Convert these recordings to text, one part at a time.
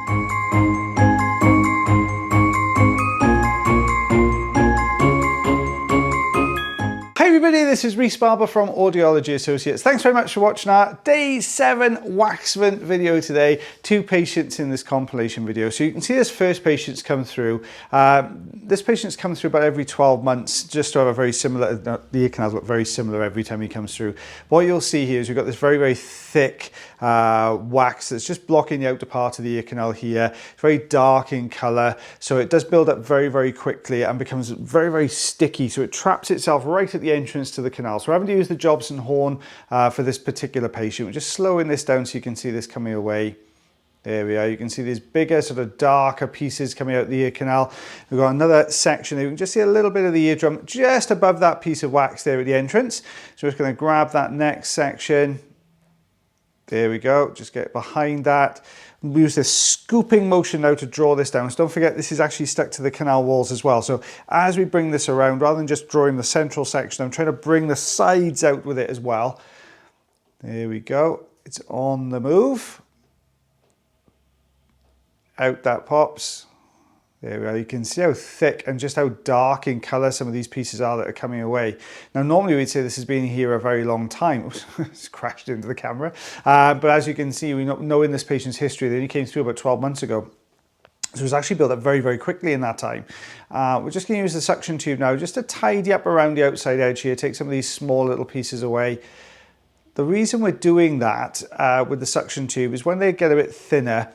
Hi everybody, this is Rhys Barber from Audiology Associates. Thanks very much for watching our Day 7 Waxvent video today. 2 patients in this compilation video. So you can see this first patient's come through. This patient's come through about every 12 months, just to have a very similar, the ear canals look very similar every time he comes through. What you'll see here is we've got this very, very thick wax that's just blocking the outer part of the ear canal here. It's very dark in colour, so it does build up very, very quickly and becomes very, very sticky. So it traps itself right at the entrance to the canal. So we're having to use the Jobson horn for this particular patient. We're just slowing this down so you can see this coming away. There we are. You can see these bigger, sort of darker pieces coming out the ear canal. We've got another section. You can just see a little bit of the eardrum just above that piece of wax there at the entrance. So we're just going to grab that next section. There we go. Just get behind that. We use this scooping motion now to draw this down. So don't forget, this is actually stuck to the canal walls as well. So as we bring this around, rather than just drawing the central section, I'm trying to bring the sides out with it as well. There we go. It's on the move. Out that pops. There we are. You can see how thick and just how dark in colour some of these pieces are that are coming away. Now, normally we'd say this has been here a very long time. It's crashed into the camera. But as you can see, we know in this patient's history, they only came through about 12 months ago. So it was actually built up very, very quickly in that time. We're just going to use the suction tube now just to tidy up around the outside edge here, take some of these small little pieces away. The reason we're doing that with the suction tube is when they get a bit thinner,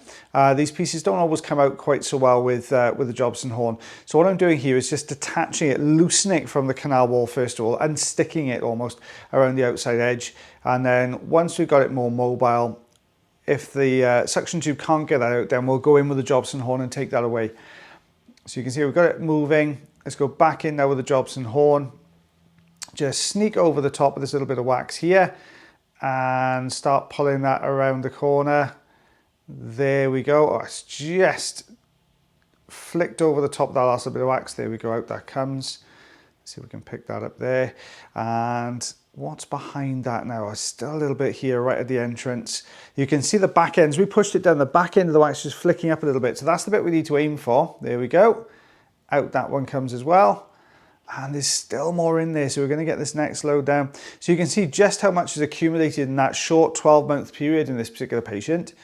these pieces don't always come out quite so well with the Jobson horn. So what I'm doing here is just detaching it, loosening it from the canal wall first of all, and sticking it almost around the outside edge. And then once we've got it more mobile, if the suction tube can't get that out, then we'll go in with the Jobson horn and take that away. So you can see we've got it moving. Let's go back in now with the Jobson horn. Just sneak over the top with this little bit of wax here and start pulling that around the corner. There we go. Oh, it's just flicked over the top of that last little bit of wax. There we go, out that comes. Let's see if we can pick that up there. And what's behind that now? Still a little bit here right at the entrance. You can see the back ends. We pushed it down, the back end of the wax just flicking up a little bit. So that's the bit we need to aim for. There we go. Out that one comes as well. And there's still more in there, so we're going to get this next load down. So you can see just how much is accumulated in that short 12-month period in this particular patient.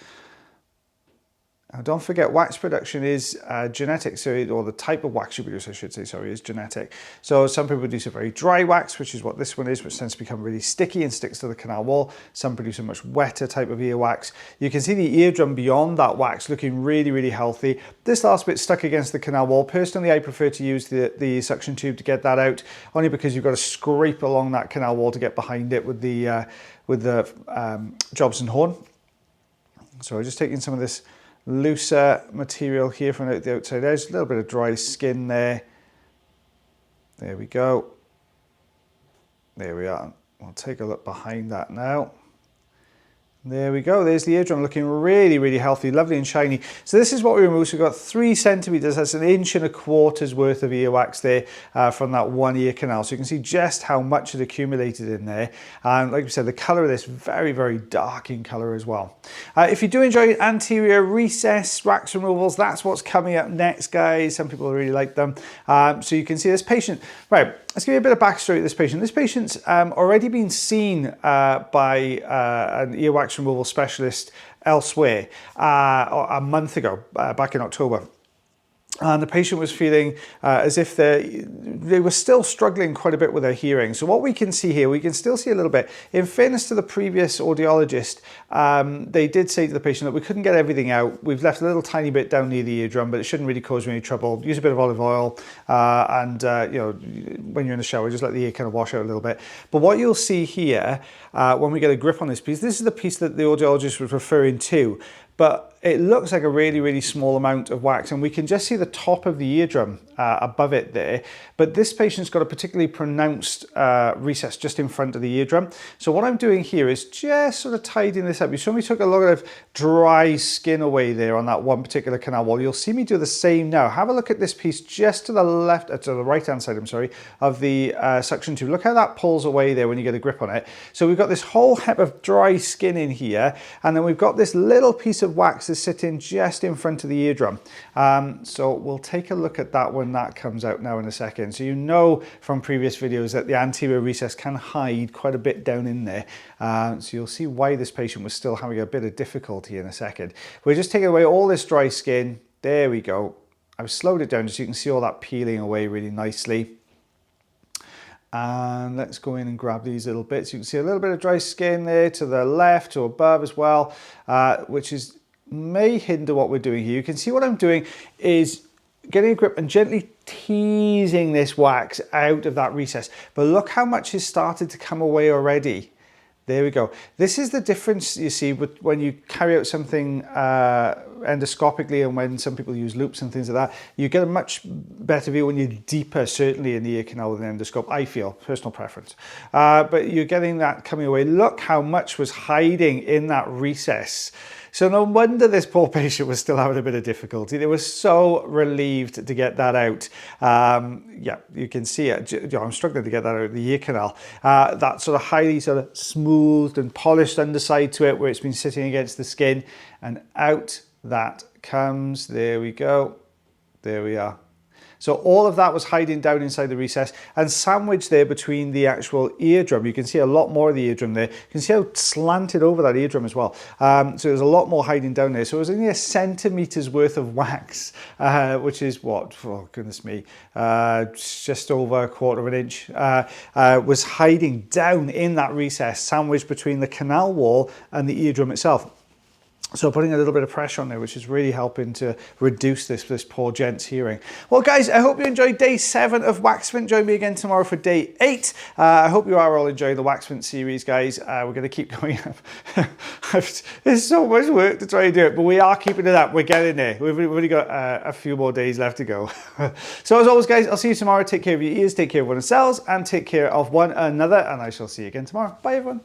Now, don't forget, wax production is genetic, or the type of wax you produce, I should say, sorry, is genetic. So some people produce a very dry wax, which is what this one is, which tends to become really sticky and sticks to the canal wall. Some produce a much wetter type of earwax. You can see the eardrum beyond that wax looking really, really healthy. This last bit stuck against the canal wall. Personally, I prefer to use the suction tube to get that out, only because you've got to scrape along that canal wall to get behind it with the Jobson horn. So I'm just taking some of this looser material here from the outside edge, a little bit of dry skin there. There we go. There we are. We'll take a look behind that now. There we go. There's the eardrum looking really, really healthy, lovely and shiny. So this is what we removed. So we've got 3 centimeters. That's 1.25 inches worth of earwax there from that one ear canal. So you can see just how much had accumulated in there. And like we said, the color of this very, very dark in color as well. If you do enjoy anterior recess wax removals, that's what's coming up next, guys. Some people really like them. So you can see this patient. Right. Let's give you a bit of backstory of this patient. This patient's already been seen by an earwax removal specialist elsewhere a month ago, back in October. And the patient was feeling as if they were still struggling quite a bit with their hearing. So what we can see here, we can still see a little bit. In fairness to the previous audiologist, they did say to the patient that we couldn't get everything out. We've left a little tiny bit down near the eardrum, but it shouldn't really cause you any trouble. Use a bit of olive oil, and you know, when you're in the shower, just let the ear kind of wash out a little bit. But what you'll see here, when we get a grip on this piece, this is the piece that the audiologist was referring to. But it looks like a really, really small amount of wax, and we can just see the top of the eardrum above it there. But this patient's got a particularly pronounced recess just in front of the eardrum. So what I'm doing here is just sort of tidying this up. You saw me took a lot of dry skin away there on that one particular canal wall. You'll see me do the same now. Have a look at this piece just to the left, to the right hand side, I'm sorry, of the suction tube. Look how that pulls away there when you get a grip on it. So we've got this whole heap of dry skin in here, and then we've got this little piece of wax is sitting just in front of the eardrum. So we'll take a look at that when that comes out now in a second. So you know from previous videos that the anterior recess can hide quite a bit down in there. So you'll see why this patient was still having a bit of difficulty in a second. We're just taking away all this dry skin. There we go. I've slowed it down so you can see all that peeling away really nicely. And let's go in and grab these little bits. You can see a little bit of dry skin there to the left or above as well, which may hinder what we're doing here. You can see what I'm doing is getting a grip and gently teasing this wax out of that recess. But look how much has started to come away already. There we go. This is the difference you see with when you carry out something endoscopically and when some people use loops and things like that. You get a much better view when you're deeper, certainly in the ear canal with an endoscope, I feel, personal preference. But you're getting that coming away. Look how much was hiding in that recess. So no wonder this poor patient was still having a bit of difficulty. They were so relieved to get that out. Yeah, you can see it. I'm struggling to get that out of the ear canal. That sort of highly sort of smoothed and polished underside to it where it's been sitting against the skin, and out that comes. There we go. There we are. So all of that was hiding down inside the recess and sandwiched there between the actual eardrum. You can see a lot more of the eardrum there. You can see how slanted over that eardrum as well. So there's a lot more hiding down there. So it was only a centimetre's worth of wax, which is what, oh goodness me, just over 1/4 of an inch, was hiding down in that recess, sandwiched between the canal wall and the eardrum itself. So putting a little bit of pressure on there, which is really helping to reduce this poor gent's hearing. Well, guys, I hope you enjoyed day 7 of Waxvent. Join me again tomorrow for day 8. I hope you are all enjoying the Waxvent series, guys. We're going to keep going up. There's so much work to try and do it, but we are keeping it up. We're getting there. We've only got a few more days left to go. So as always, guys, I'll see you tomorrow. Take care of your ears, take care of one yourselves, and take care of one another. And I shall see you again tomorrow. Bye, everyone.